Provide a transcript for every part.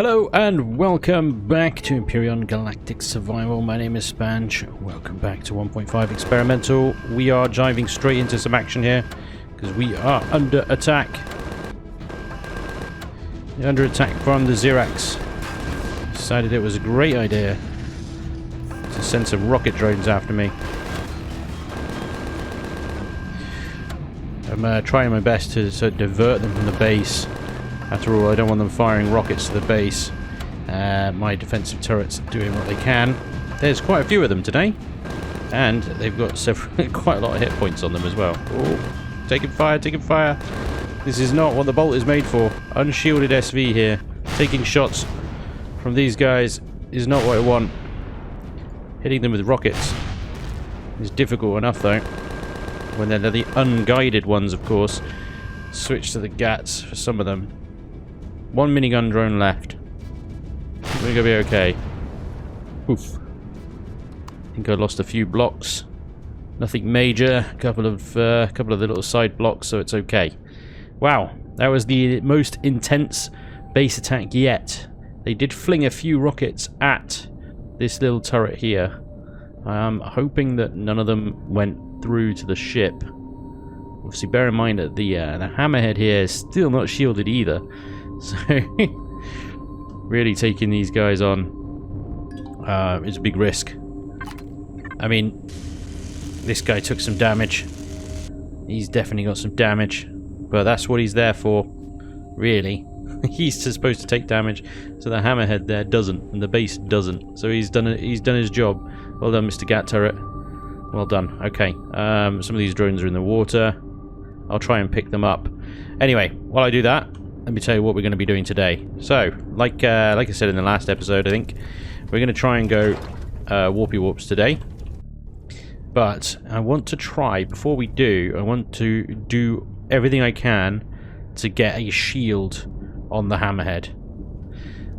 Hello and welcome back to Empyrion Galactic Survival. My name is Spanj. Welcome back to 1.5 Experimental. We are diving straight into some action here because we are under attack. Under attack from the Zirax. Decided it was a great idea to send some rocket drones after me. I'm trying my best to divert them from the base. After all, I don't want them firing rockets to the base. My defensive turrets are doing what they can. There's quite a few of them today. And they've got quite a lot of hit points on them as well. Oh, taking fire, taking fire. This is not what the bolt is made for. Unshielded SV here. Taking shots from these guys is not what I want. Hitting them with rockets is difficult enough though. When they're the unguided ones, of course. Switch to the GATs for some of them. One minigun drone left. We're gonna be okay. Oof. I think I lost a few blocks. Nothing major. A couple of the little side blocks, so it's okay. Wow, that was the most intense base attack yet. They did fling a few rockets at this little turret here. I'm hoping that none of them went through to the ship. Obviously, bear in mind that the hammerhead here is still not shielded either. So, really taking these guys on is a big risk. I mean, this guy took some damage. He's definitely got some damage. But that's what he's there for, really. He's supposed to take damage, so the hammerhead there doesn't, and the base doesn't. So he's done his job. Well done, Mr. Gat Turret. Well done. Okay. Some of these drones are in the water. I'll try and pick them up. Anyway, while I do that, let me tell you what we're going to be doing today. So, like I said in the last episode, I think we're going to try and go Warpy Warps today. But I want to try, before we do, I want to do everything I can to get a shield on the hammerhead.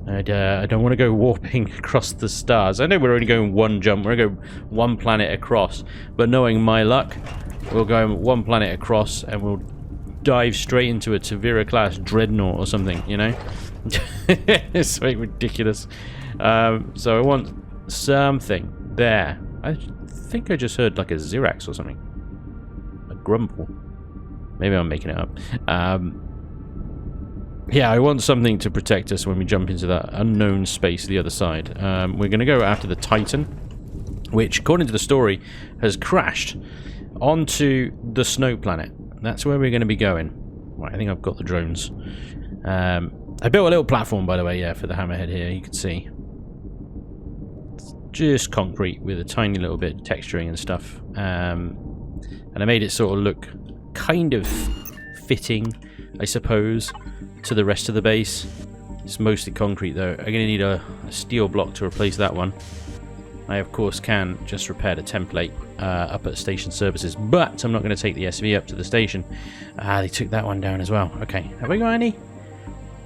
I don't want to go warping across the stars. I know we're only going one jump, we're going to go one planet across, but knowing my luck, we'll go one planet across and we'll dive straight into a Tavira class dreadnought or something, you know? It's so ridiculous. So I want something there. I think I just heard like a Zirax or something. A grumble. Maybe I'm making it up. Yeah, I want something to protect us when we jump into that unknown space the other side. We're going to go after the Titan, which, according to the story, has crashed onto the snow planet. That's where we're going to be going. Right, I think I've got the drones. I built a little platform, by the way, yeah, for the hammerhead here. You can see. It's just concrete with a tiny little bit of texturing and stuff. And I made it sort of look kind of fitting, I suppose, to the rest of the base. It's mostly concrete though. I'm going to need a steel block to replace that one. I of course can just repair the template up at station services, but I'm not going to take the SV up to the station. They took that one down as well. Okay, have we got any?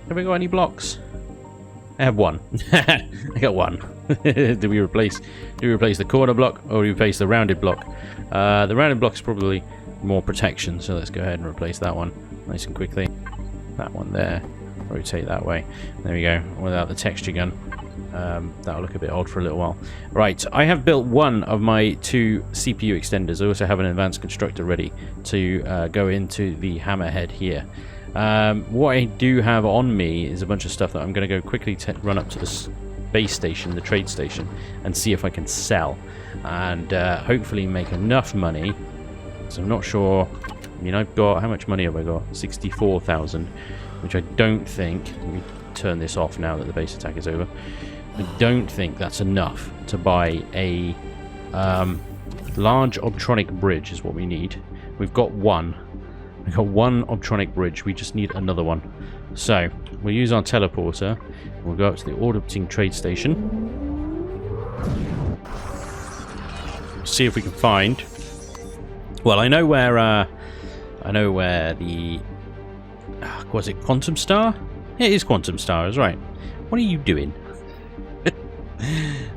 Have we got any blocks? I have one. I got one. Do we replace the corner block or do we replace the rounded block? The rounded block is probably more protection, so let's go ahead and replace that one nice and quickly. That one there, rotate that way. There we go, without the texture gun. That'll look a bit odd for a little while. Right, I have built one of my two CPU extenders. I also have an advanced constructor ready to go into the hammerhead here. What I do have on me is a bunch of stuff that I'm going to go quickly run up to the base station, the trade station, and see if I can sell. And hopefully make enough money. So I'm not sure. I mean, I've got, how much money have I got? 64,000, which I don't think, let me turn this off now that the base attack is over. I don't think that's enough to buy a large optronic bridge is what we need. We've got one. We've got one optronic bridge, we just need another one. So, we'll use our teleporter, we'll go up to the orbiting trade station. See if we can find... Well, I know where the... was it Quantum Star? Yeah, it is Quantum Star, I was right. What are you doing?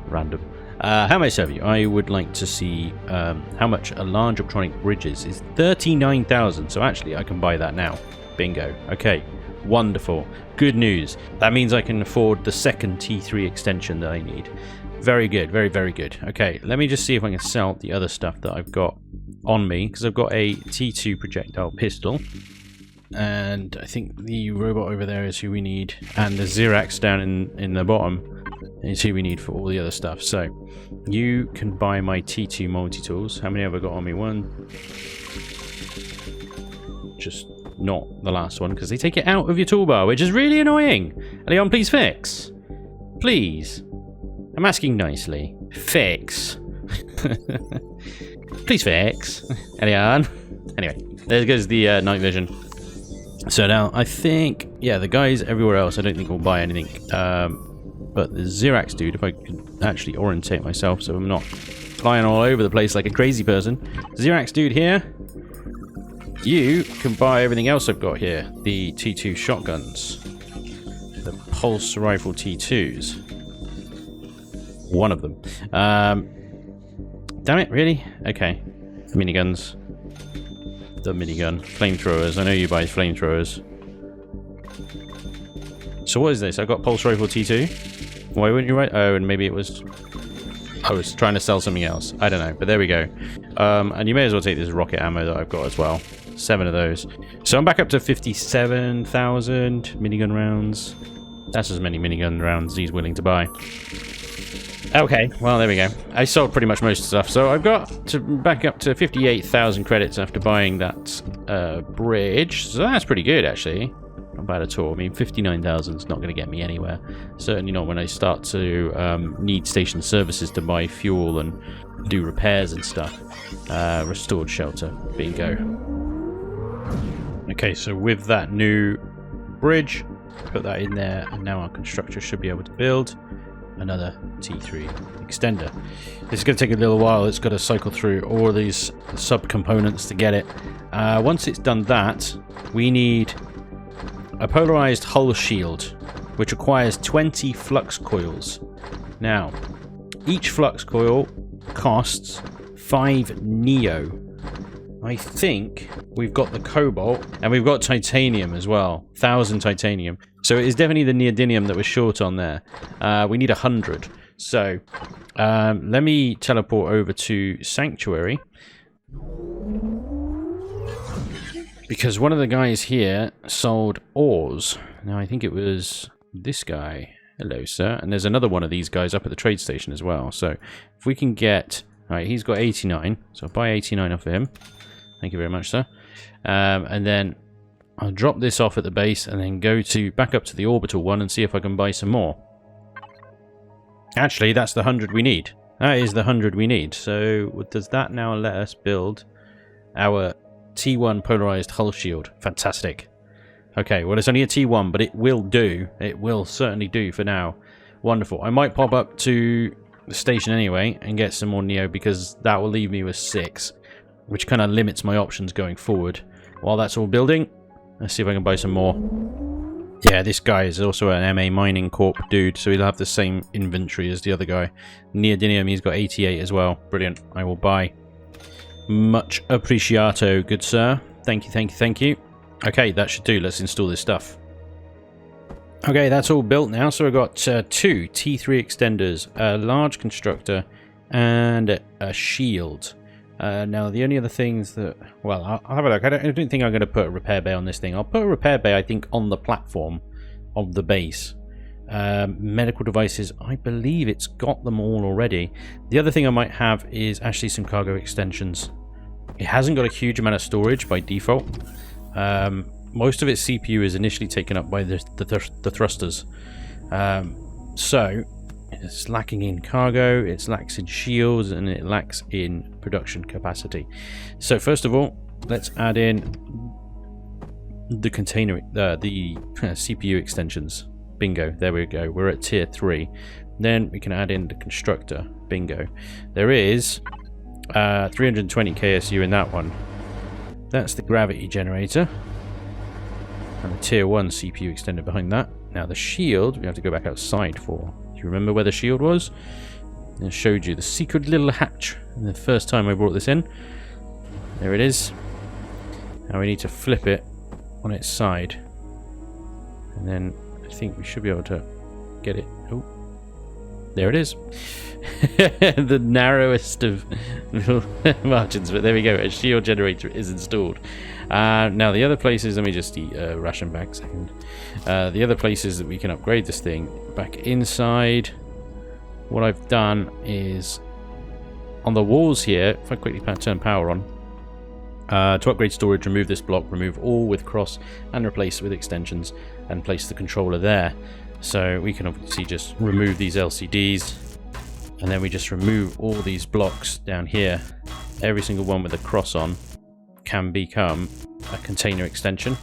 Random. How may I serve you? I would like to see how much a large optronic bridge is. It's 39,000, so actually I can buy that now. Bingo. Okay, Wonderful. Good news. That means I can afford the second T3 extension that I need. Very good. Very, very good. Okay, let me just see if I can sell the other stuff that I've got on me, because I've got a T2 projectile pistol. And I think the robot over there is who we need. And the Zirax down in the bottom is who we need for all the other stuff. So, you can buy my T2 multi-tools. How many have I got on me? One. Just not the last one, because they take it out of your toolbar, which is really annoying. Leon, please fix. Please. I'm asking nicely. Fix. Please fix. Leon. Anyway, there goes the night vision. So now, I think, yeah, the guys everywhere else, I don't think will buy anything. But the Zirax dude, if I could actually orientate myself so I'm not flying all over the place like a crazy person. Zirax dude here. You can buy everything else I've got here. The T2 shotguns. The pulse rifle T2s. One of them. Damn it, really? Okay. Miniguns. The minigun. Flamethrowers. I know you buy flamethrowers. So what is this? I got pulse rifle T2. Why wouldn't you write? Oh, and maybe it was... I was trying to sell something else. I don't know, but there we go. And you may as well take this rocket ammo that I've got as well. 7 of those. So I'm back up to 57,000 minigun rounds. That's as many minigun rounds as he's willing to buy. Okay, well, there we go. I sold pretty much most stuff. So I've got to back up to 58,000 credits after buying that bridge. So that's pretty good, actually. Not bad at all. I mean, 59,000 is not going to get me anywhere. Certainly not when I start to need station services to buy fuel and do repairs and stuff. Restored shelter. Bingo. Okay, so with that new bridge, put that in there, and now our constructor should be able to build another T3 extender. This is going to take a little while. It's got to cycle through all these sub-components to get it. Once it's done that, we need a polarized hull shield, which requires 20 flux coils. Now, each flux coil costs 5 Neo. I think we've got the cobalt, and we've got titanium as well. 1,000 titanium. So it is definitely the neodymium that was short on there. We need 100. So, let me teleport over to Sanctuary. Because one of the guys here sold ores. Now, I think it was this guy. Hello, sir. And there's another one of these guys up at the trade station as well. So, if we can get... Alright, he's got 89. So, I'll buy 89 off of him. Thank you very much, sir. And then I'll drop this off at the base and then go back up to the orbital one and see if I can buy some more. Actually, that's the 100 we need. That is the 100 we need. So, does that now let us build our T1 polarized hull shield? Fantastic. Okay, well, it's only a T1, but it will do. It will certainly do for now. Wonderful. I might pop up to the station anyway and get some more Neo, because that will leave me with 6, which kind of limits my options going forward. While that's all building, let's see if I can buy some more. Yeah, this guy is also an MA Mining Corp dude, so he'll have the same inventory as the other guy. Neodymium, he's got 88 as well. Brilliant. I will buy. Much appreciato, good sir. Thank you, thank you, thank you. Okay, that should do. Let's install this stuff. Okay, that's all built now. So we've got 2 T3 extenders, a large constructor, and a shield. Now, the only other things that... Well, I'll have a look. I don't think I'm going to put a repair bay on this thing. I'll put a repair bay, I think, on the platform of the base. Medical devices, I believe it's got them all already. The other thing I might have is actually some cargo extensions. It hasn't got a huge amount of storage by default. Most of its CPU is initially taken up by the thrusters. So... It's lacking in cargo, it lacks in shields, and it lacks in production capacity. So first of all, let's add in the container, the CPU extensions. Bingo, there we go. We're at tier 3. Then we can add in the constructor. Bingo. There is 320 KSU in that one. That's the gravity generator. And the tier 1 CPU extender behind that. Now the shield, we have to go back outside for. You remember where the shield was? I showed you the secret little hatch the first time I brought this in. There it is. Now we need to flip it on its side. And then I think we should be able to get it. Oh, there it is. The narrowest of margins, but there we go. A shield generator is installed. Now the other places, let me just eat a ration back a second. The other places that we can upgrade this thing, back inside, what I've done is on the walls here, if I quickly turn power on, to upgrade storage, remove this block, remove all with cross and replace with extensions, and place the controller there. So we can obviously just remove these LCDs, and then we just remove all these blocks down here. Every single one with a cross on can become a container extension.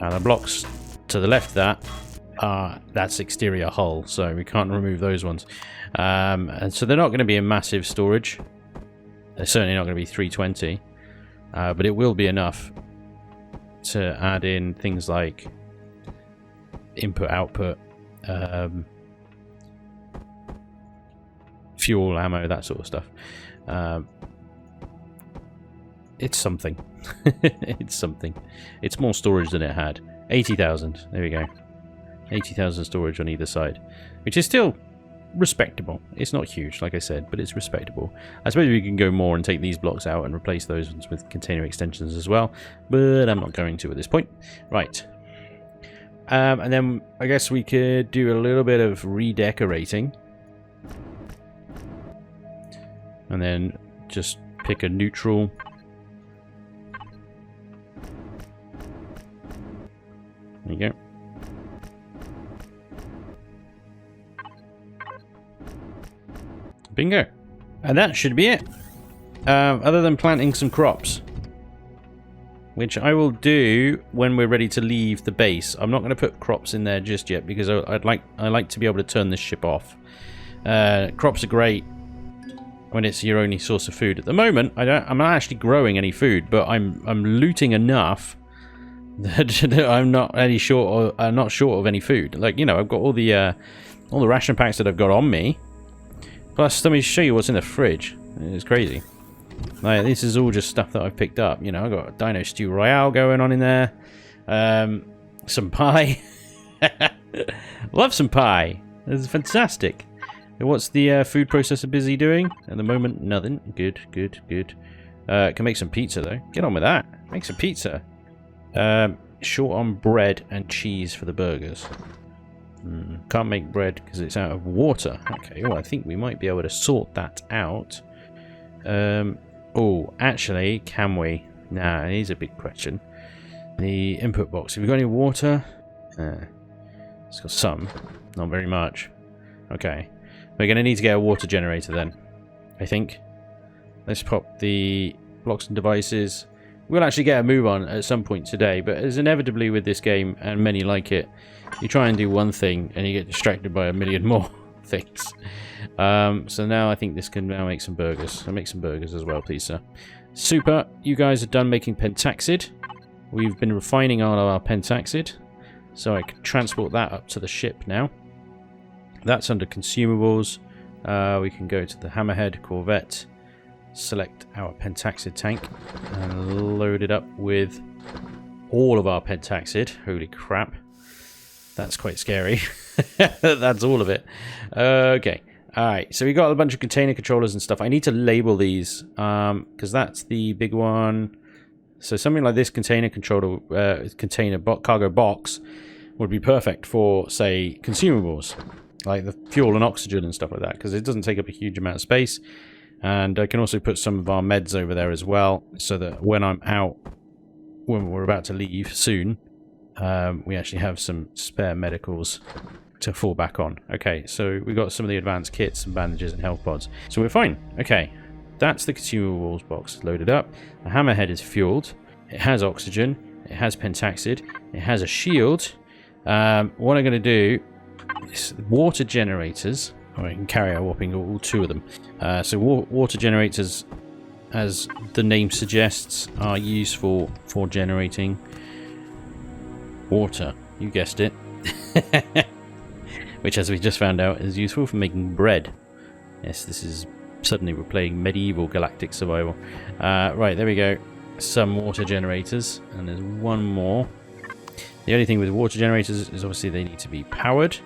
And the blocks to the left of that, that's exterior hull, so we can't remove those ones. And so they're not going to be a massive storage. They're certainly not going to be 320, but it will be enough to add in things like input, output, fuel, ammo, that sort of stuff. It's something. It's something. It's more storage than it had. 80,000. There we go. 80,000 storage on either side, which is still respectable. It's not huge, like I said, but it's respectable. I suppose we can go more and take these blocks out and replace those ones with container extensions as well, but I'm not going to at this point. Right. And then I guess we could do a little bit of redecorating. And then just pick a neutral. There you go. Bingo. And that should be it. Other than planting some crops, which I will do when we're ready to leave the base. I'm not going to put crops in there just yet because I like to be able to turn this ship off. Crops are great when it's your only source of food. At the moment, I'm not actually growing any food, but I'm looting enough that I'm not any short. I'm not short of any food. Like, you know, I've got all the ration packs that I've got on me. Plus, let me show you what's in the fridge. It's crazy. Like, this is all just stuff that I've picked up. You know, I've got a Dino Stew Royale going on in there. Some pie. Love some pie. This is fantastic. What's the food processor busy doing? At the moment, nothing. Good, good, good. Can make some pizza, though. Get on with that. Make some pizza. Short on bread and cheese for the burgers. Can't make bread because it's out of water. Okay, well, I think we might be able to sort that out. Oh, actually, can we? Nah, here's a big question. The input box. Have we got any water? It's got some. Not very much. Okay. We're going to need to get a water generator then, I think. Let's pop the blocks and devices. We'll actually get a move on at some point today, but as inevitably with this game, and many like it, you try and do one thing and you get distracted by a million more things. So now I think this can now make some burgers. I'll make some burgers as well, please, sir. Super. You guys are done making pentaxid. We've been refining all of our pentaxid, so I can transport that up to the ship now. That's under consumables. We can go to the Hammerhead Corvette, select our pentaxid tank, and load it up with all of our pentaxid. Holy crap. That's quite scary. That's all of it. Okay. Alright, so we got a bunch of container controllers and stuff. I need to label these, because that's the big one. So something like this container controller, cargo box, would be perfect for, say, consumables, like the fuel and oxygen and stuff like that, because it doesn't take up a huge amount of space. And I can also put some of our meds over there as well, so that when I'm out, when we're about to leave soon, we actually have some spare medicals to fall back on. Okay, so we got some of the advanced kits and bandages and health pods, so we're fine. Okay, that's the consumables box loaded up. The Hammerhead is fueled. It has oxygen. It has pentaxid. It has a shield. What I'm going to do is water generators. I can carry a whopping all two of them. So water generators, as the name suggests, are useful for generating water. You guessed it. Which, as we just found out, is useful for making bread. Yes, this is... Suddenly we're playing medieval Galactic Survival. Right, there we go. Some water generators. And there's one more. The only thing with water generators is obviously they need to be powered.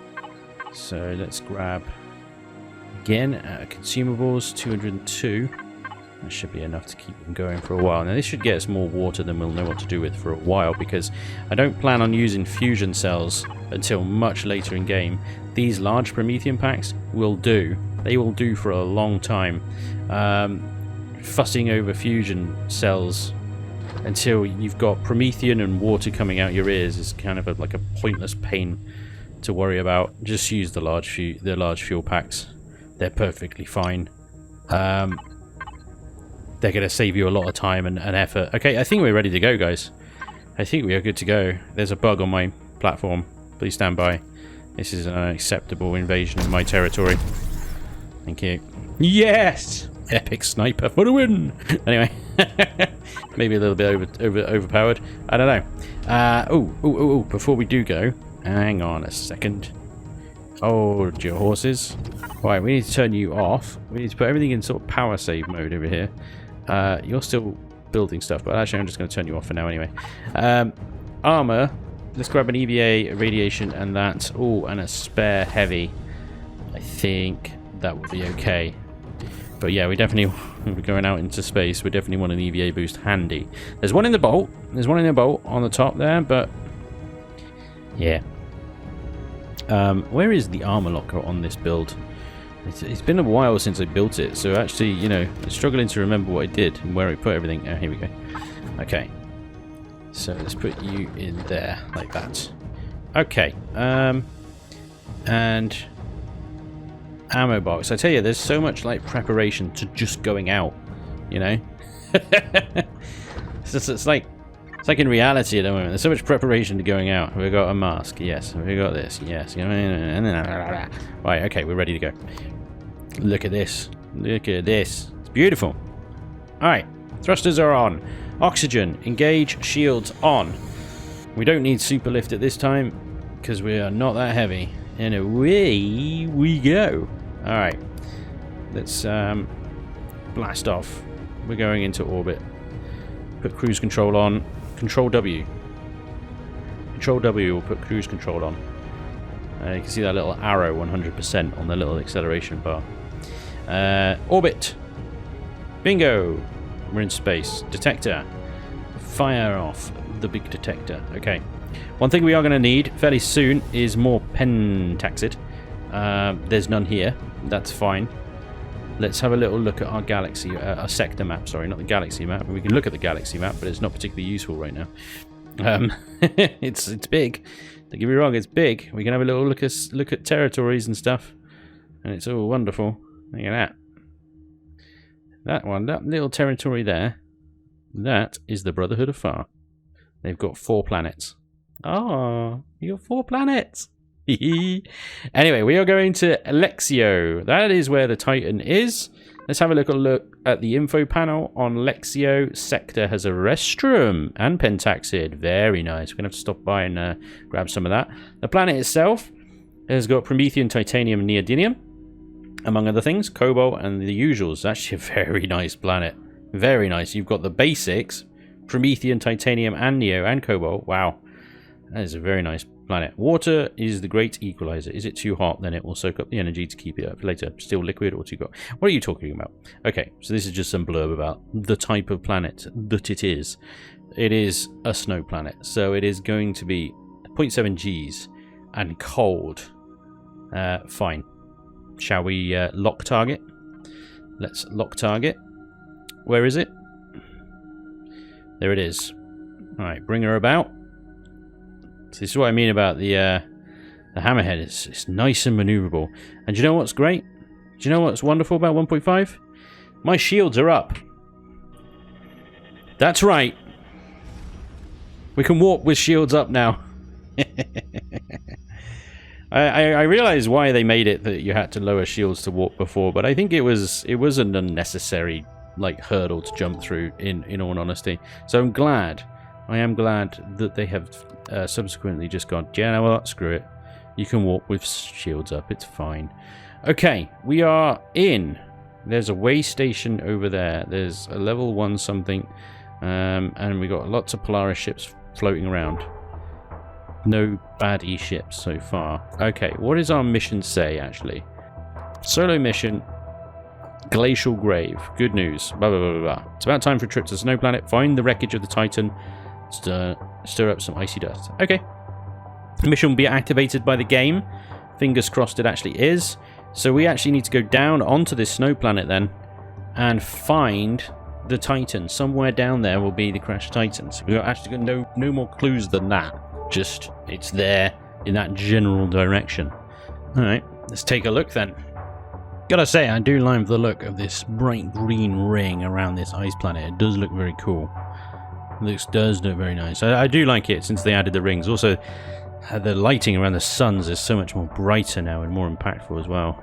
So let's grab, again, consumables, 202. That should be enough to keep them going for a while. Now this should get us more water than we'll know what to do with for a while, because I don't plan on using fusion cells until much later in game. These large Promethean packs will do. They will do for a long time. Fussing over fusion cells until you've got Promethean and water coming out your ears is kind of like a pointless pain to worry about. Just use the large fuel packs. They're perfectly fine. They're going to save you a lot of time and effort. Okay, I think we're ready to go, guys. I think we are good to go. There's a bug on my platform. Please stand by. This is an unacceptable invasion of my territory. Thank you. Yes! Epic sniper for the win! Anyway. Maybe a little bit overpowered. I don't know. Before we do go, hang on a second. Hold your horses. Right, we need to turn you off. We need to put everything in sort of power save mode over here. You're still building stuff, but actually I'm just going to turn you off for now anyway. Armor. Let's grab an EVA, a radiation, and that. Oh, and a spare heavy. I think that will be okay. But yeah, we definitely, if we're going out into space, we definitely want an EVA boost handy. There's one in the bolt. There's one in the bolt on the top there, but yeah. Where is the armor locker on this build? It's been a while since I built it, so actually, you know, I'm struggling to remember what I did and where I put everything. Oh, here we go. Okay. So let's put you in there, like that. Okay. And ammo box. I tell you, there's so much like preparation to just going out, you know. it's like in reality at the moment. There's so much preparation to going out. We've got a mask, yes. We've got this, yes. Right, okay, we're ready to go. Look at this. Look at this. It's beautiful. Alright, thrusters are on. Oxygen, engage, shields on. We don't need super lift at this time because we are not that heavy. And away we go. Alright, let's blast off. We're going into orbit. Put cruise control on. Control W. Control W will put cruise control on. You can see that little arrow 100% on the little acceleration bar. Orbit. Bingo. We're in space. Detector. Fire off the big detector. Okay. One thing we are going to need fairly soon is more pentaxid. There's none here. That's fine. Let's have a little look at our galaxy, our sector map. Sorry, not the galaxy map. We can look at the galaxy map, but it's not particularly useful right now. It's big. Don't get me wrong, it's big. We can have a little look at territories and stuff, and it's all wonderful. Look at that. That one, that little territory there. That is the Brotherhood of Far. They've got 4 planets. Oh, you got 4 planets. Anyway, we are going to Lexio. That is where the Titan is. Let's have a look at the info panel on Lexio. Sector has a restroom and pentaxid. Very nice. We're going to have to stop by and grab some of that. The planet itself has got Promethean, Titanium, Neodymium, among other things. Cobalt and the usuals. It's actually a very nice planet. Very nice. You've got the basics. Promethean, Titanium, and Neo, and Cobalt. Wow. That is a very nice planet. Water is the great equalizer. Is it too hot? Then it will soak up the energy to keep it up later. Still liquid or too cold? What are you talking about? Okay, so this is just some blurb about the type of planet that it is. It is a snow planet, so it is going to be 0.7 Gs and cold. Fine. Shall we lock target? Let's lock target. Where is it? There it is. Alright, bring her about. So this is what I mean about the hammerhead. It's nice and maneuverable. And do you know what's great? Do you know what's wonderful about 1.5? My shields are up. That's right. We can warp with shields up now. I realize why they made it that you had to lower shields to warp before, but I think it was an unnecessary like hurdle to jump through. In all honesty, so I'm glad. I am glad that they have subsequently just gone, yeah, no, well, screw it. You can walk with shields up. It's fine. Okay, we are in. There's a way station over there. There's a level 1 something. And we got lots of Polaris ships floating around. No baddie ships so far. Okay, what does our mission say, actually? Solo mission, Glacial Grave. Good news. Blah, blah, blah, blah, blah. It's about time for a trip to the snow planet. Find the wreckage of the Titan. Stir up some icy dust. Okay. The mission will be activated by the game. Fingers crossed it actually is. So we actually need to go down onto this snow planet then and find the Titan. Somewhere down there will be the crashed Titan. So we've actually got no more clues than that. Just, it's there in that general direction. Alright, let's take a look then. Gotta say, I do like the look of this bright green ring around this ice planet. It does look very cool. Does look very nice. I do like it since they added the rings. Also, the lighting around the suns is so much more brighter now and more impactful as well.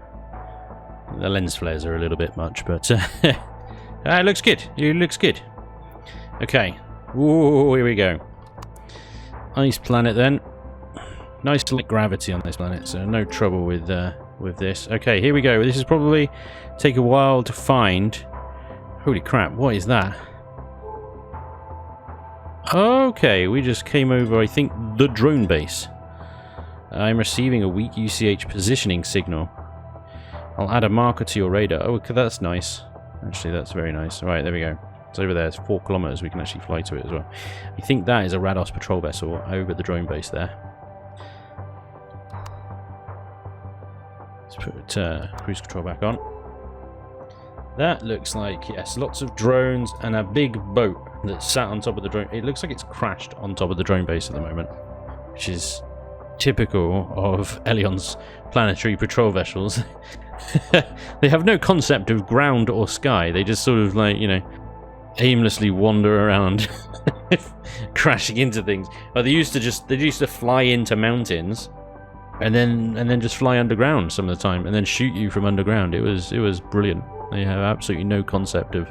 The lens flares are a little bit much, but it looks good. It looks good. Okay. Ooh, here we go. Ice planet then. Nice light gravity on this planet, so no trouble with this. Okay, here we go. This is probably take a while to find. Holy crap! What is that? Okay, we just came over, I think, the drone base. I'm receiving a weak UCH positioning signal. I'll add a marker to your radar. Oh, that's nice. Actually, that's very nice. Right, there we go. It's over there. It's 4 kilometers. We can actually fly to it as well. I think that is a Rados patrol vessel over the drone base there. Let's put cruise control back on. That looks like, yes, lots of drones and a big boat that sat on top of the drone. It looks like it's crashed on top of the drone base at the moment, which is typical of Elion's planetary patrol vessels. They have no concept of ground or sky. They just sort of, like, you know, aimlessly wander around crashing into things. Well, they used to fly into mountains and then just fly underground some of the time and then shoot you from underground. It was brilliant. They have absolutely no concept of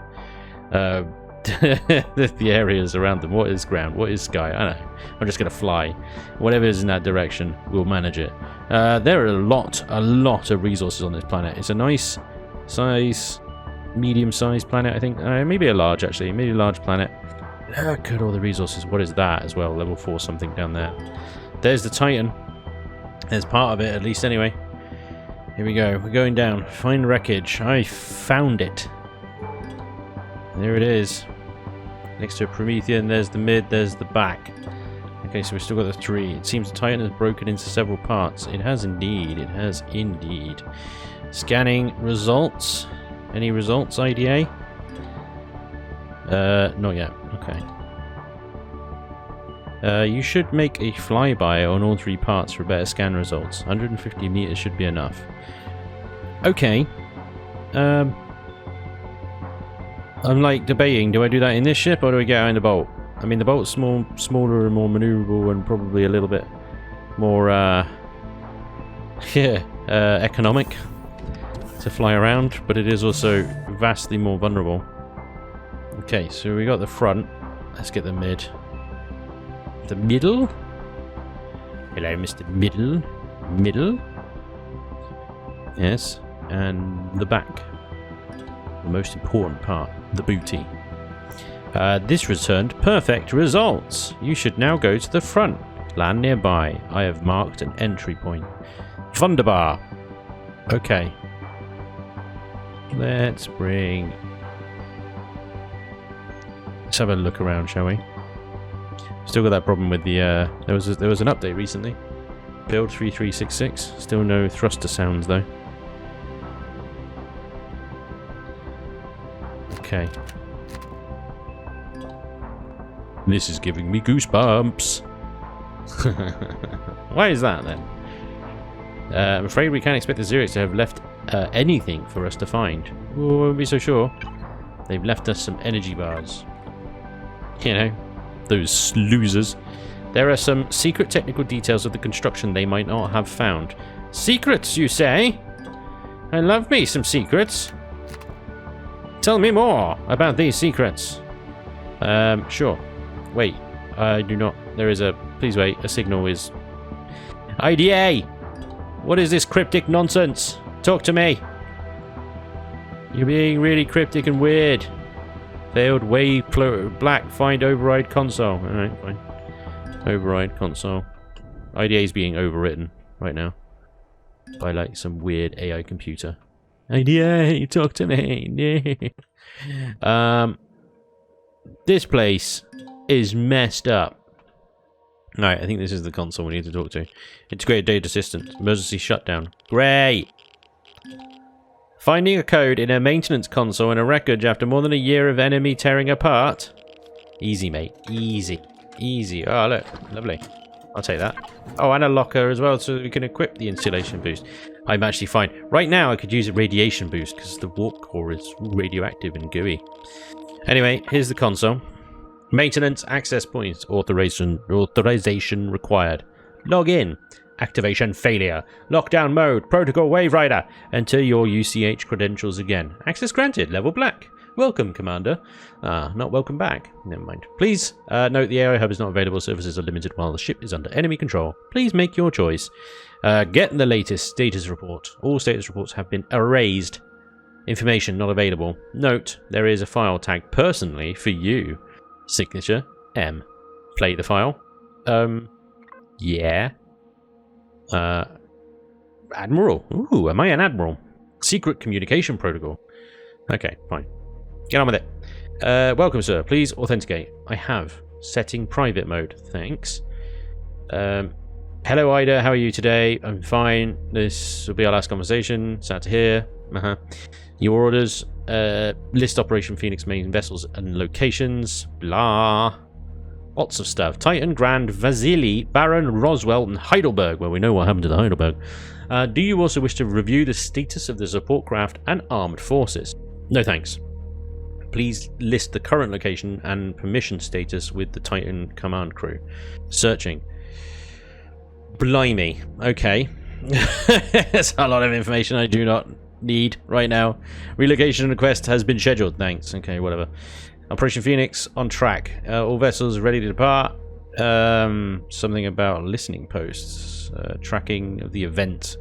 the areas around them. What is ground? What is sky? I don't know. I'm just going to fly. Whatever is in that direction, we'll manage it. There are a lot of resources on this planet. It's a nice size, medium-sized planet, I think. Maybe a large, actually. Maybe a large planet. Look at all the resources. What is that as well? Level 4 something down there. There's the Titan. There's part of it, at least, anyway. Here we go. We're going down. Find wreckage. I found it. There it is. Next to a Promethean, there's the mid, there's the back. Okay, so we've still got the 3. It seems the Titan has broken into several parts. It has indeed. It has indeed. Scanning results. Any results, IDA? Not yet. Okay. You should make a flyby on all 3 parts for better scan results. 150 meters should be enough. Okay. I'm like debating, do I do that in this ship or do I get out in the boat? I mean, the boat's smaller and more maneuverable and probably a little bit more economic to fly around, but it is also vastly more vulnerable. Okay, so we got the front. Let's get the mid. The middle? Hello, Mr. Middle. Middle? Yes, and the back. The most important part, the booty. This returned perfect results. You should now go to the front. Land nearby. I have marked an entry point. Wunderbar. Okay. Let's have a look around, shall we? Still got that problem with the there was an update recently. Build 3366. Still no thruster sounds though. Okay. This is giving me goosebumps. Why is that then? I'm afraid we can't expect the Ziraxians to have left anything for us to find. Oh, I won't be so sure. They've left us some energy bars. You know, those losers. There are some secret technical details of the construction they might not have found. Secrets, you say? I love me some secrets. Tell me more about these secrets. Sure. Wait, I do not. There is a. Please wait. A signal is. IDA! What is this cryptic nonsense? Talk to me. You're being really cryptic and weird. Failed wave black. Find override console. Alright, fine. Override console. IDA is being overwritten right now by like some weird AI computer. IDA, talk to me. This place is messed up. Alright, I think this is the console we need to talk to. Integrated data assistant. Emergency shutdown. Great! Finding a code in a maintenance console in a wreckage after more than a year of enemy tearing apart. Easy, mate. Easy. Easy. Oh, look. Lovely. I'll take that. Oh, and a locker as well, so we can equip the insulation boost. I'm actually fine. Right now, I could use a radiation boost, because the warp core is radioactive and gooey. Anyway, here's the console. Maintenance access points. Authorization required. Log in. Activation failure. Lockdown mode. Protocol Wave Rider. Enter your UCH credentials again. Access granted. Level black. Welcome, Commander. Not welcome back. Never mind. Please note the AI hub is not available. Services are limited while the ship is under enemy control. Please make your choice. Get the latest status report. All status reports have been erased. Information not available. Note, there is a file tagged personally for you. Signature M. Play the file. Yeah. Admiral. Ooh, am I an admiral? Secret communication protocol. Okay, fine. Get on with it. Welcome, sir. Please authenticate. I have. Setting private mode. Thanks. Hello, Ida. How are you today? I'm fine. This will be our last conversation. Sad to hear. Your orders. List Operation Phoenix main vessels and locations. Blah. Lots of stuff. Titan, Grand, Vasily, Baron, Roswell, and Heidelberg. Well, we know what happened to the Heidelberg. Do you also wish to review the status of the support craft and armed forces? No thanks. Please list the current location and permission status with the Titan command crew. Searching. Blimey. Okay. That's a lot of information I do not need right now. Relocation request has been scheduled. Thanks. Okay, whatever. Operation Phoenix on track. All vessels ready to depart. Something about listening posts. Tracking of the event.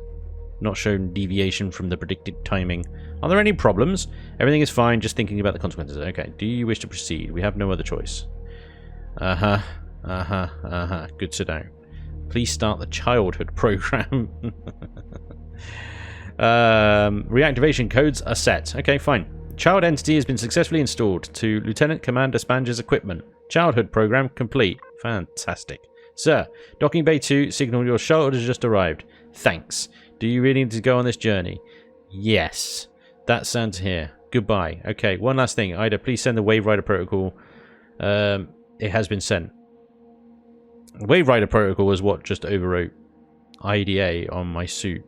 Not shown deviation from the predicted timing. Are there any problems? Everything is fine, just thinking about the consequences. Okay, do you wish to proceed? We have no other choice. Good to know. Please start the childhood program. Reactivation codes are set. Okay, fine. Child entity has been successfully installed to Lieutenant Commander Spanj's equipment. Childhood program complete. Fantastic. Sir, Docking Bay 2, signal your shuttle has just arrived. Thanks. Do you really need to go on this journey? Yes. That's sounds here. Goodbye. Okay, one last thing. Ida, please send the Wave Rider protocol. It has been sent. Wave Rider protocol was what just overwrote IDA on my suit.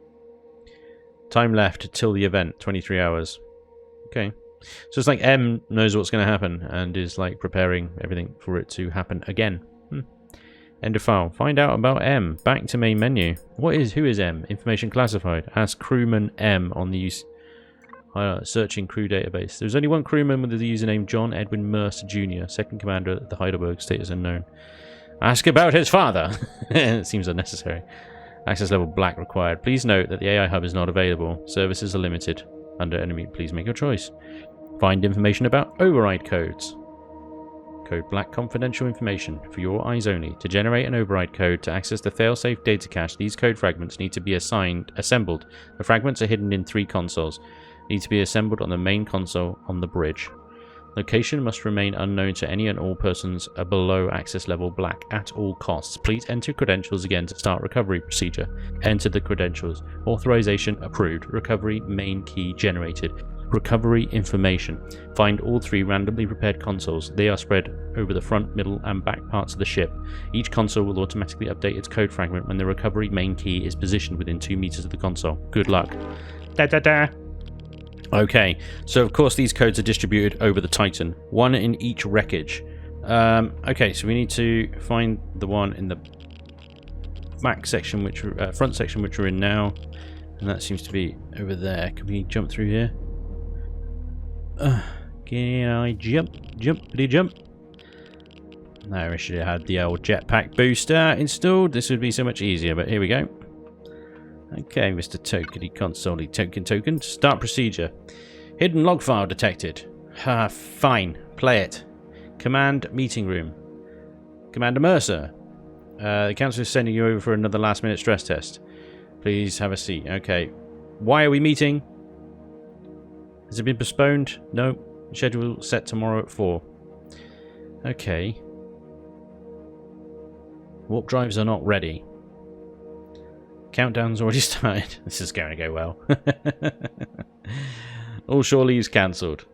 Time left till the event, 23 hours. Okay. So it's like M knows what's going to happen and is like preparing everything for it to happen again. End of file. Find out about M. Back to main menu. Who is M? Information classified. Ask crewman M on the use. Searching crew database. There's only one crewman with the username John Edwin Mercer Jr., second commander at the Heidelberg, status unknown. Ask about his father. It seems unnecessary. Access level black required. Please note that the AI hub is not available. Services are limited. Under enemy, please make your choice. Find information about override codes. Code black confidential information for your eyes only. To generate an override code to access the failsafe data cache, these code fragments need to be assembled. The fragments are hidden in 3 consoles. Need to be assembled on the main console on the bridge. Location must remain unknown to any and all persons below access level black at all costs. Please enter credentials again to start recovery procedure. Enter the credentials. Authorization approved. Recovery main key generated. Recovery information. Find all 3 randomly prepared consoles. They are spread over the front, middle, and back parts of the ship. Each console will automatically update its code fragment when the recovery main key is positioned within 2 meters of the console. Good luck. Da-da-da! Okay, so of course these codes are distributed over the Titan, 1 in each wreckage. Okay, so we need to find the one in the back section, front section, which we're in now, and that seems to be over there. Can we jump through here? Can I jump? Jump? No, I should have had the old jetpack booster installed. This would be so much easier, but here we go. Okay, Mr. Tokeny Console token. Start procedure. Hidden log file detected. Fine. Play it. Command meeting room. Commander Mercer. The council is sending you over for another last-minute stress test. Please have a seat. Okay. Why are we meeting? Has it been postponed? No. Schedule set tomorrow at 4. Okay. Warp drives are not ready. Countdown's already started. This is going to go well. All shore leaves cancelled.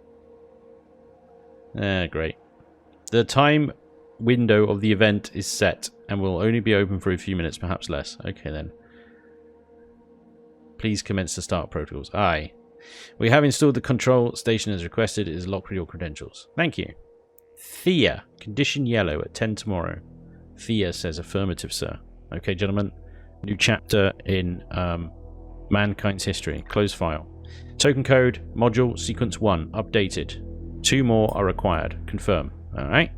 Great. The time window of the event is set and will only be open for a few minutes, perhaps less. Okay then. Please commence the start protocols. Aye. We have installed the control station as requested. It is locked with your credentials. Thank you. Thea. Condition yellow at 10 tomorrow. Thea says affirmative, sir. Okay, gentlemen. New chapter in mankind's history. Close file. Token code, module, sequence 1, updated. 2 more are required. Confirm. Alright.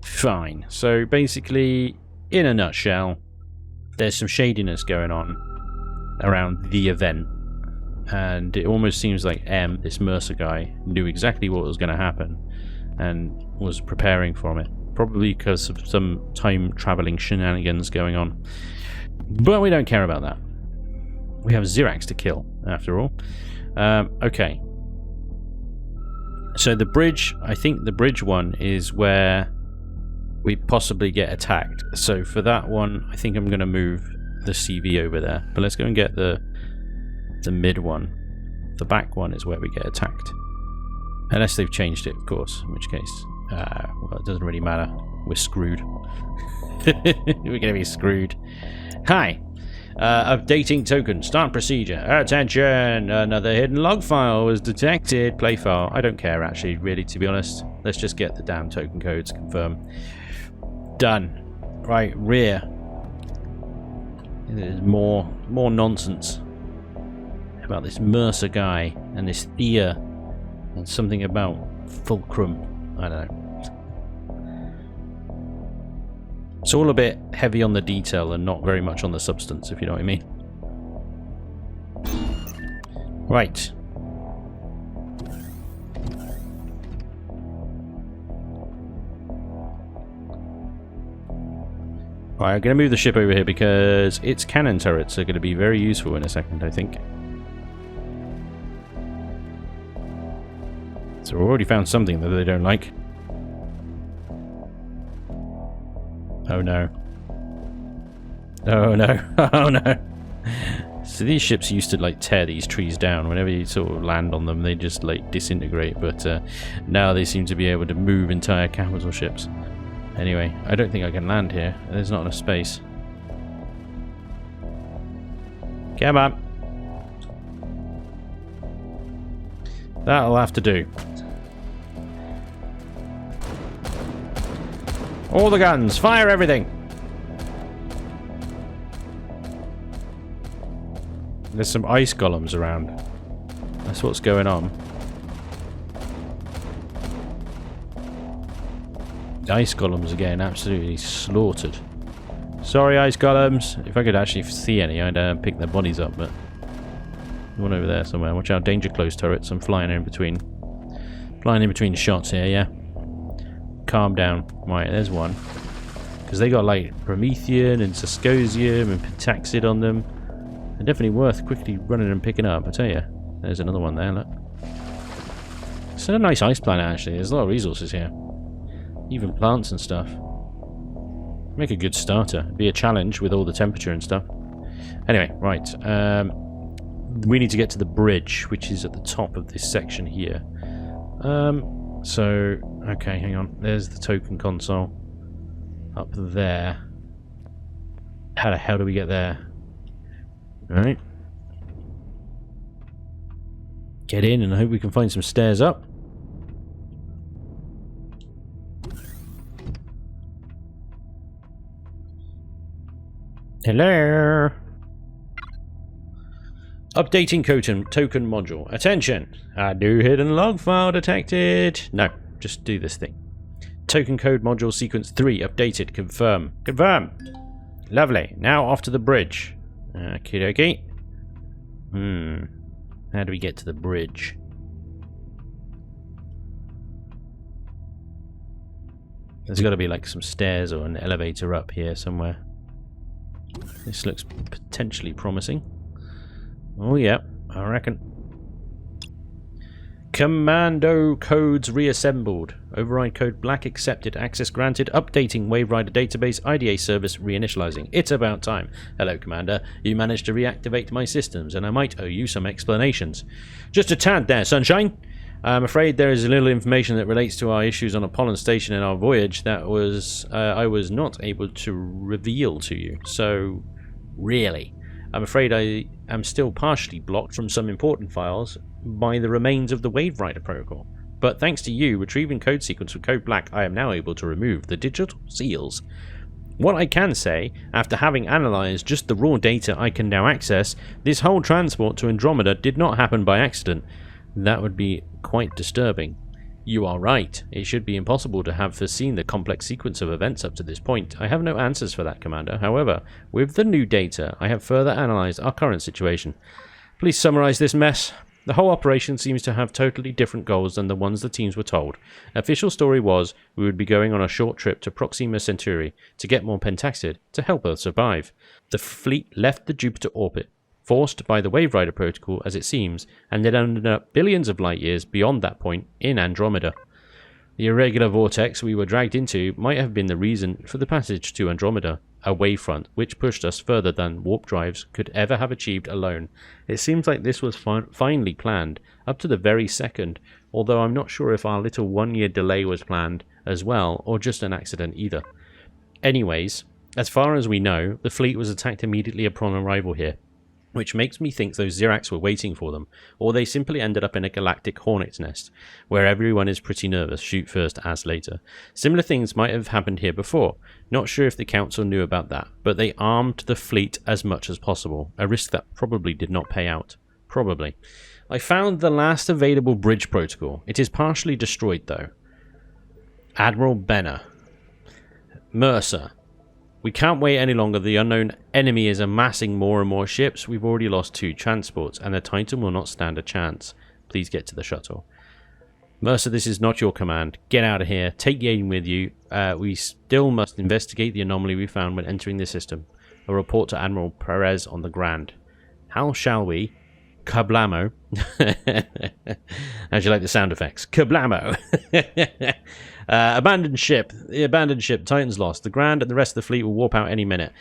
Fine. So basically, in a nutshell, there's some shadiness going on around the event. And it almost seems like M, this Mercer guy, knew exactly what was going to happen and was preparing for it. Probably because of some time-traveling shenanigans going on. But we don't care about that. We have Zirax to kill, after all. Okay. So the bridge, I think the bridge one is where we possibly get attacked. So for that one, I think I'm going to move the CV over there. But let's go and get the mid one. The back one is where we get attacked. Unless they've changed it, of course. In which case, well, it doesn't really matter. We're screwed. We're going to be screwed. Hi. Updating token. Start procedure. Attention! Another hidden log file was detected. Play file. I don't care, actually, really, to be honest. Let's just get the damn token codes. Confirm. Done. Right, rear. There's more nonsense about this Mercer guy and this Thea and something about Fulcrum. I don't know. It's all a bit heavy on the detail and not very much on the substance, if you know what I mean. Right. Right, I'm going to move the ship over here because its cannon turrets are going to be very useful in a second, I think. So we've already found something that they don't like. Oh no. Oh no. Oh no. So these ships used to like tear these trees down. Whenever you sort of land on them, they just like disintegrate. But now they seem to be able to move entire capital ships. Anyway, I don't think I can land here. There's not enough space. Come on. That'll have to do. All the guns, fire everything! There's some ice golems around. That's what's going on. Ice golems are getting absolutely slaughtered. Sorry, ice golems. If I could actually see any, I'd pick their bodies up, but... one over there somewhere. Watch out, danger close turrets. I'm flying in between. Flying in between shots here, yeah? Calm down. Right, there's one. Because they got like Promethean and Sescosium and Pentaxid on them. They're definitely worth quickly running and picking up, I tell you. There's another one there, look. It's a nice ice planet, actually. There's a lot of resources here. Even plants and stuff. Make a good starter. Be a challenge with all the temperature and stuff. Anyway, right. We need to get to the bridge, which is at the top of this section here. So, okay, hang on. There's the token console. Up there. How the hell do we get there? Alright. Get in and I hope we can find some stairs up. Hello? Updating token module. Attention! A new hidden log file detected. No, just do this thing. Token code module sequence 3 updated. Confirm. Confirm! Lovely. Now off to the bridge. Okie dokie. How do we get to the bridge? There's got to be like some stairs or an elevator up here somewhere. This looks potentially promising. Oh yeah, I reckon. Commando codes reassembled. Override code black accepted. Access granted. Updating Wave Rider database. IDA service reinitializing. It's about time. Hello, Commander. You managed to reactivate my systems, and I might owe you some explanations. Just a tad there, sunshine. I'm afraid there is a little information that relates to our issues on Apollon Station and our voyage that I was not able to reveal to you. So, really, I'm afraid I am still partially blocked from some important files by the remains of the Wave Rider protocol. But thanks to you retrieving code sequence with code black, I am now able to remove the digital seals. What I can say, after having analysed just the raw data I can now access, this whole transport to Andromeda did not happen by accident. That would be quite disturbing. You are right. It should be impossible to have foreseen the complex sequence of events up to this point. I have no answers for that, Commander. However, with the new data, I have further analysed our current situation. Please summarise this mess. The whole operation seems to have totally different goals than the ones the teams were told. Official story was we would be going on a short trip to Proxima Centauri to get more pentaxid to help Earth survive. The fleet left the Jupiter orbit, forced by the Wave Rider protocol as it seems, and it ended up billions of light years beyond that point in Andromeda. The irregular vortex we were dragged into might have been the reason for the passage to Andromeda, a wavefront which pushed us further than warp drives could ever have achieved alone. It seems like this was finely planned, up to the very second, although I'm not sure if our little 1-year delay was planned as well, or just an accident either. Anyways, as far as we know, the fleet was attacked immediately upon arrival here, which makes me think those Zirax were waiting for them, or they simply ended up in a galactic hornet's nest, where everyone is pretty nervous, shoot first, ask later. Similar things might have happened here before. Not sure if the Council knew about that, but they armed the fleet as much as possible, a risk that probably did not pay out. Probably. I found the last available bridge protocol. It is partially destroyed though. Admiral Benner. Mercer. We can't wait any longer. The unknown enemy is amassing more and more ships. We've already lost 2 transports, and the Titan will not stand a chance. Please get to the shuttle. Mercer, this is not your command. Get out of here. Take Yaden with you. We still must investigate the anomaly we found when entering the system. A report to Admiral Perez on the Grand. How shall we? Kablamo. How'd you like the sound effects? Kablamo. Abandoned ship. The abandoned ship. Titan's lost. The Grand and the rest of the fleet will warp out any minute.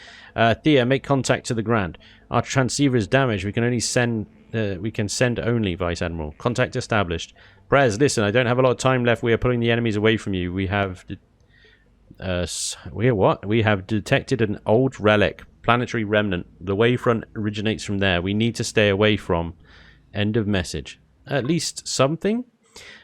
Thea, make contact to the Grand. Our transceiver is damaged. We can only send. We can send only, Vice Admiral. Contact established. Prez, listen. I don't have a lot of time left. We are pulling the enemies away from you. We have. We have detected an old relic. Planetary remnant. The wavefront originates from there. We need to stay away from. End of message. At least something?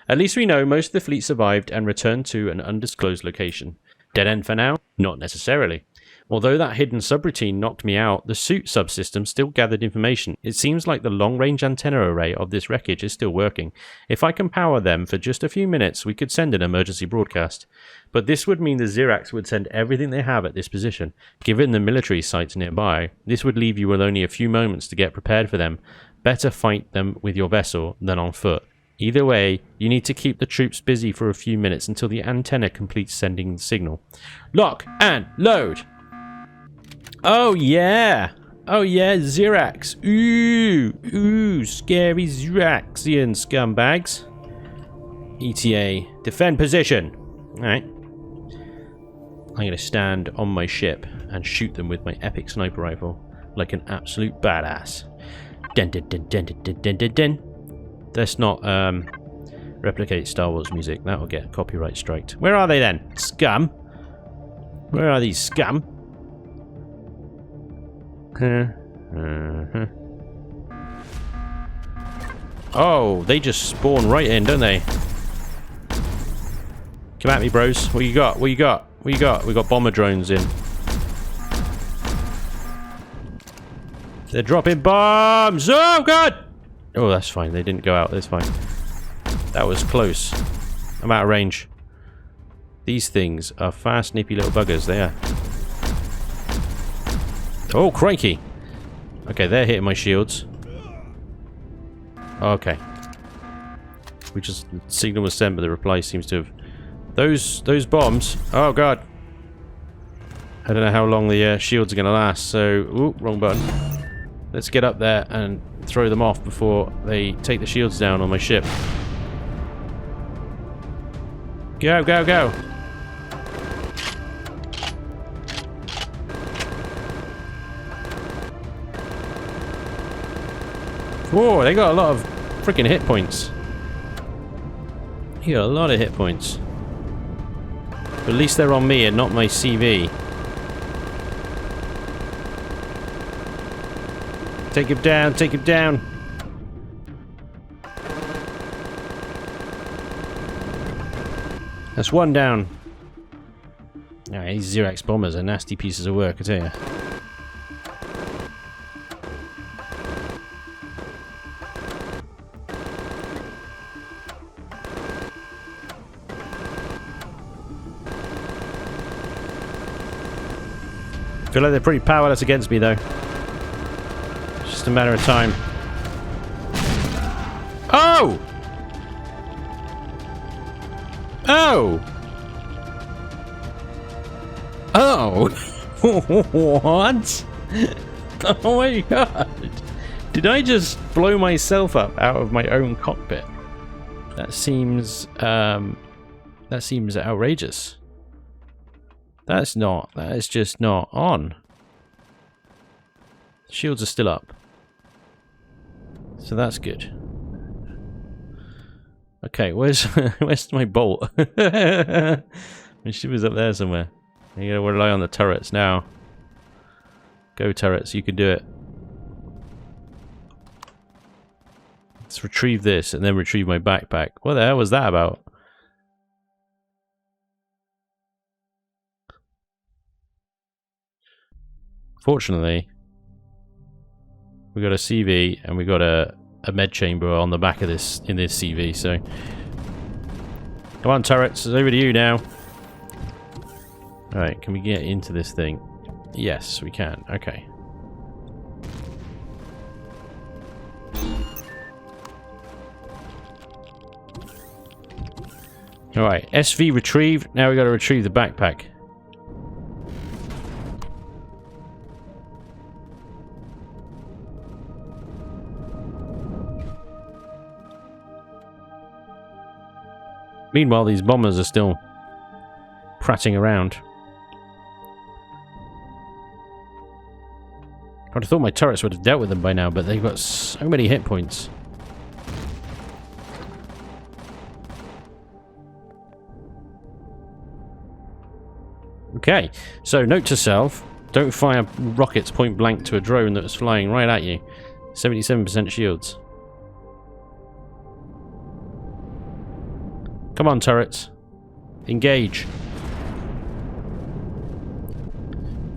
At least we know most of the fleet survived and returned to an undisclosed location. Dead end for now? Not necessarily. Although that hidden subroutine knocked me out, the suit subsystem still gathered information. It seems like the long-range antenna array of this wreckage is still working. If I can power them for just a few minutes, we could send an emergency broadcast. But this would mean the Zirax would send everything they have at this position. Given the military sites nearby, this would leave you with only a few moments to get prepared for them. Better fight them with your vessel than on foot. Either way, you need to keep the troops busy for a few minutes until the antenna completes sending the signal. Lock and load! Oh yeah! Oh yeah, Zirax! Ooh, scary Ziraxian scumbags. ETA, defend position! Alright. I'm going to stand on my ship and shoot them with my epic sniper rifle like an absolute badass. Dun dun dun dun dun dun dun dun. Let's not replicate Star Wars music. That will get copyright striked. Where are they then? Scum? Where are these scum? Oh, they just spawn right in, don't they? Come at me, bros. What you got? What you got? What you got? We got bomber drones in. They're dropping bombs! Oh, God! Oh, that's fine. They didn't go out. That's fine. That was close. I'm out of range. These things are fast, nippy little buggers. They are. Oh, crikey. Okay, they're hitting my shields. Okay. We just... The signal was sent, but the reply seems to have... Those bombs... Oh, God. I don't know how long the shields are going to last, so... Ooh, wrong button. Let's get up there and throw them off before they take the shields down on my ship. Go, go, go! Whoa, they got a lot of freaking hit points. You got a lot of hit points. But at least they're on me and not my CV. Take him down, take him down. That's one down. Alright, these Zirax bombers are nasty pieces of work, I tell you. I feel like they're pretty powerless against me, though. It's just a matter of time. Oh! Oh! Oh! What? Oh my god! Did I just blow myself up out of my own cockpit? That seems outrageous. That is just not on. Shields are still up. So that's good. Okay, where's my bolt? My ship is up there somewhere. You gotta rely on the turrets now. Go turrets, you can do it. Let's retrieve this and then retrieve my backpack. What the hell was that about? Fortunately, we got a CV and we got a med chamber on the back of this in this CV. So, come on, turrets, it's over to you now. All right, can we get into this thing? Yes, we can. Okay. All right, SV retrieved. Now we got to retrieve the backpack. Meanwhile, these bombers are still prattling around. I'd have thought my turrets would have dealt with them by now, but they've got so many hit points. Okay, so note to self, don't fire rockets point blank to a drone that was flying right at you. 77% shields. Come on, turrets. Engage.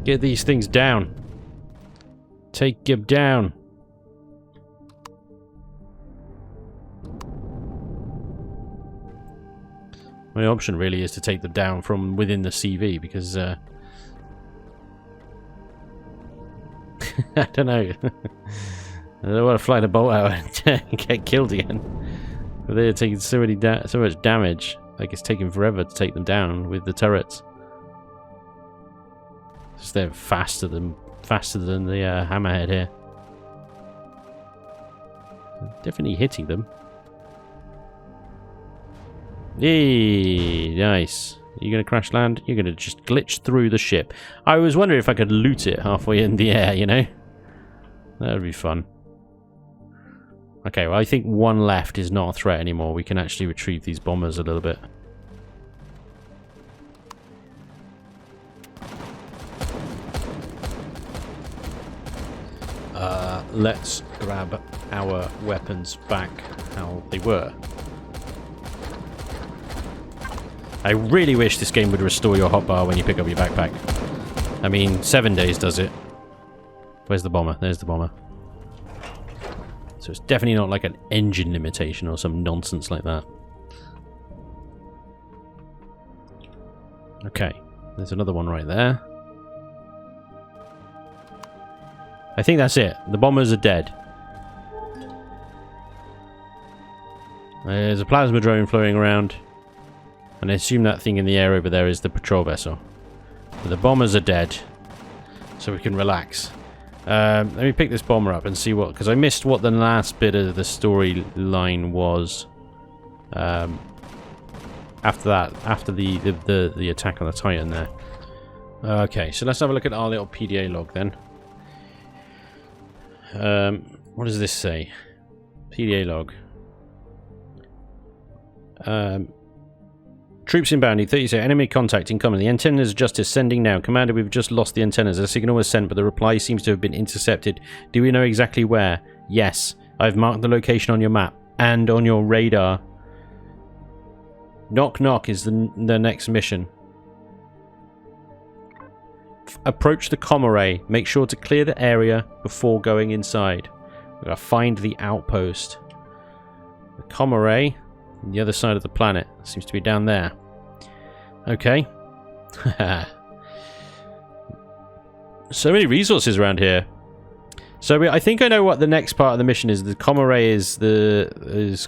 Get these things down. Take them down. My option really is to take them down from within the CV because I don't know. I don't want to fly the bolt out and get killed again. But they're taking so much damage, like it's taking forever to take them down with the turrets. Just they're faster than the hammerhead here. Definitely hitting them. Yay! Nice. You're gonna crash land? You're gonna just glitch through the ship. I was wondering if I could loot it halfway in the air, you know? That would be fun. Okay, well I think one left is not a threat anymore. We can actually retrieve these bombers a little bit. Let's grab our weapons back how they were. I really wish this game would restore your hotbar when you pick up your backpack. I mean, 7 days does it. Where's the bomber? There's the bomber. So it's definitely not like an engine limitation or some nonsense like that. Okay, there's another one right there. I think that's it. The bombers are dead. There's a plasma drone floating around. And I assume that thing in the air over there is the patrol vessel. But the bombers are dead. So we can relax. Let me pick this bomber up and see what... Because I missed what the last bit of the storyline was. After that, after the attack on the Titan there. Okay, so let's have a look at our little PDA log then. What does this say? PDA log. Troops inbound, 30 enemy contact incoming. The antennas adjusted, sending now. Commander, we've just lost the antennas. A signal was sent, but the reply seems to have been intercepted. Do we know exactly where? Yes. I've marked the location on your map and on your radar. Knock knock is the next mission. Approach the comm array. Make sure to clear the area before going inside. We've got to find the outpost. The comm array on the other side of the planet. Seems to be down there. Okay. So many resources around here. So I think I know what the next part of the mission is. The comm array is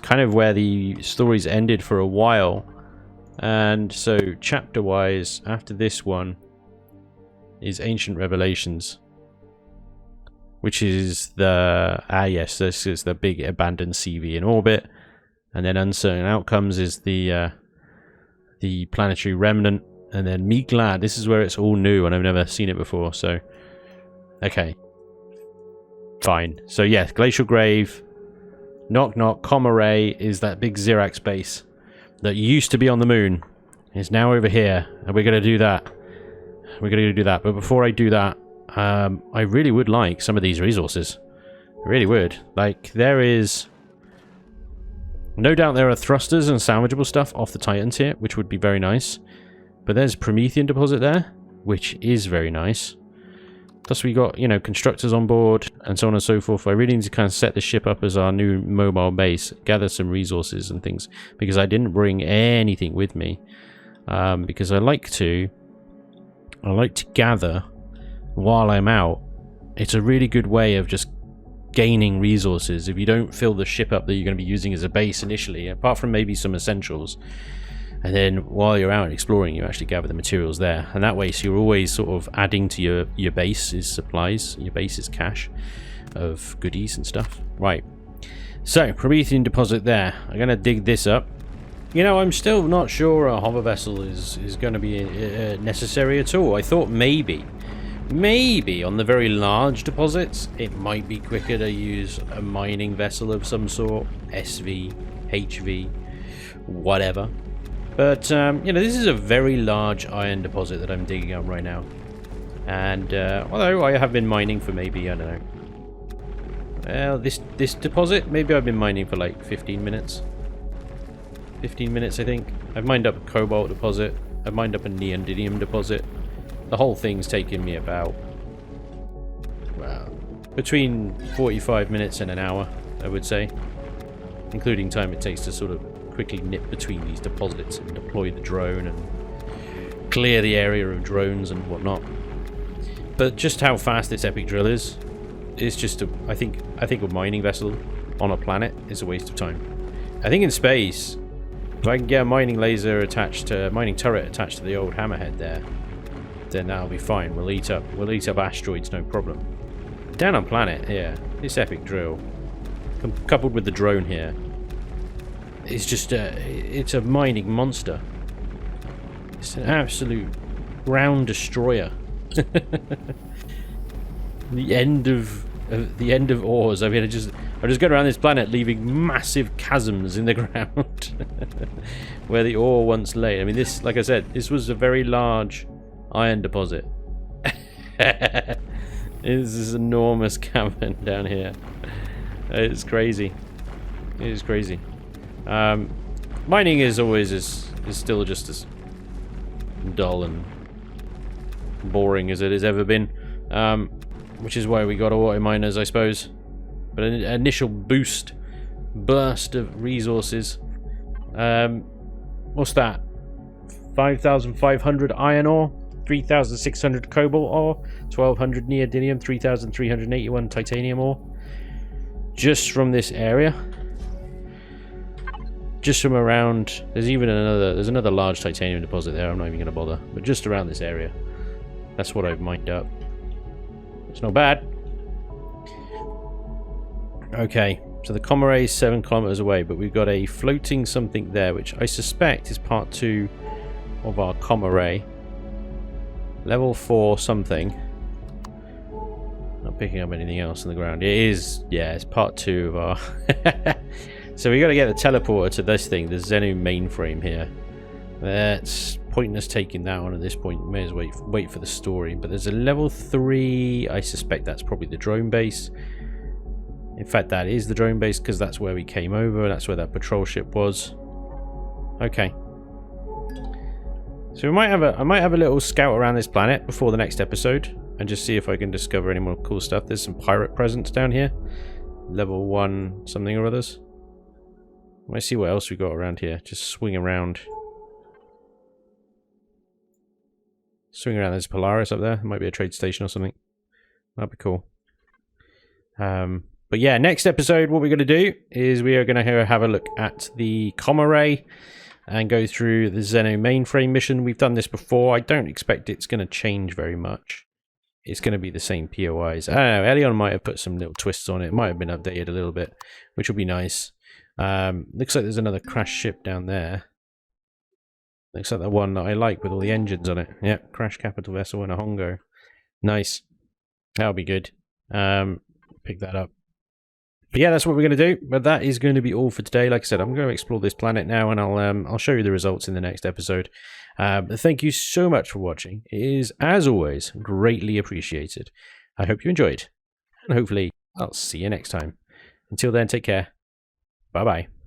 kind of where the story's ended for a while. And so chapter-wise, after this one, is Ancient Revelations. Which is the... yes, this is the big abandoned CV in orbit. And then Uncertain Outcomes is the planetary remnant. And then Me Glad, this is where it's all new and I've never seen it before, so... Okay. Fine. So yeah, Glacial Grave, Knock Knock, comm array is that big Zirax base that used to be on the moon. It's now over here, and we're going to do that. We're going to do that, but before I do that, I really would like some of these resources. I really would. Like, there is... No doubt there are thrusters and salvageable stuff off the Titans here, which would be very nice. But there's Promethean deposit there, which is very nice. Plus we got, you know, constructors on board, and so on and so forth. I really need to kind of set the ship up as our new mobile base, gather some resources and things, because I didn't bring anything with me. Because I like to gather while I'm out. It's a really good way of just gaining resources if you don't fill the ship up that you're going to be using as a base initially, apart from maybe some essentials. And then while you're out exploring, you actually gather the materials there. And that way, so you're always sort of adding to your base's supplies, your base's cache of goodies and stuff. Right. So, Promethean deposit there. I'm going to dig this up. You know, I'm still not sure a hover vessel is going to be necessary at all. I thought maybe on the very large deposits, it might be quicker to use a mining vessel of some sort. SV, HV, whatever. But, you know, this is a very large iron deposit that I'm digging up right now. And, although I have been mining for maybe, I don't know. Well, this deposit, maybe I've been mining for like 15 minutes. 15 minutes, I think. I've mined up a cobalt deposit. I've mined up a neodymium deposit. The whole thing's taken me about, well, between 45 minutes and an hour, I would say. Including time it takes to sort of quickly nip between these deposits and deploy the drone and clear the area of drones and whatnot. But just how fast this epic drill is just I think a mining vessel on a planet is a waste of time. I think in space, if I can get a mining laser attached to mining turret attached to the old hammerhead there, then that'll be fine. We'll eat up asteroids, no problem. Down on planet here, this epic drill, coupled with the drone here, is just it's a mining monster. It's an absolute ground destroyer. The end of ores. I mean, I just go around this planet leaving massive chasms in the ground where the ore once lay. I mean, this, like I said, this was a very large iron deposit. This is enormous cavern down here. It's crazy. It is crazy. Mining is still just as dull and boring as it has ever been. Which is why we got auto miners, I suppose. But an initial burst of resources. What's that? 5,500 iron ore, 3,600 cobalt ore, 1,200 neodymium, 3,381 titanium ore. Just from this area. Just from around, there's another large titanium deposit there. I'm not even going to bother. But just around this area. That's what I've mined up. It's not bad. Okay, so the comm array is 7 kilometers away, but we've got a floating something there, which I suspect is part 2 of our comm array. Level 4 something. Not picking up anything else on the ground. It is, yeah, it's part 2 of our... So we got to get the teleporter to this thing, the Xenu mainframe here. That's pointless taking that on at this point. May as well wait for the story. But there's a level 3. I suspect that's probably the drone base. In fact, that is the drone base because that's where we came over. That's where that patrol ship was. Okay. So I might have a little scout around this planet before the next episode and just see if I can discover any more cool stuff. There's some pirate presence down here. Level 1 something or others. Let's see what else we got around here. Just swing around. Swing around. There's Polaris up there. Might be a trade station or something. That'd be cool. But yeah, next episode, what we're going to do is we are going to have a look at the comm array and go through the Xenu mainframe mission. We've done this before. I don't expect it's going to change very much. It's going to be the same POIs. I don't know. Elion might have put some little twists on it. It might have been updated a little bit, which will be nice. Looks like there's another crash ship down there. Looks like the one that I like with all the engines on it. Yep, crash capital vessel and a Hongo. Nice. That'll be good. Pick that up. But yeah, that's what we're going to do. But that is going to be all for today. Like I said, I'm going to explore this planet now, and I'll show you the results in the next episode. But thank you so much for watching. It is, as always, greatly appreciated. I hope you enjoyed, and hopefully I'll see you next time. Until then, take care. Bye-bye.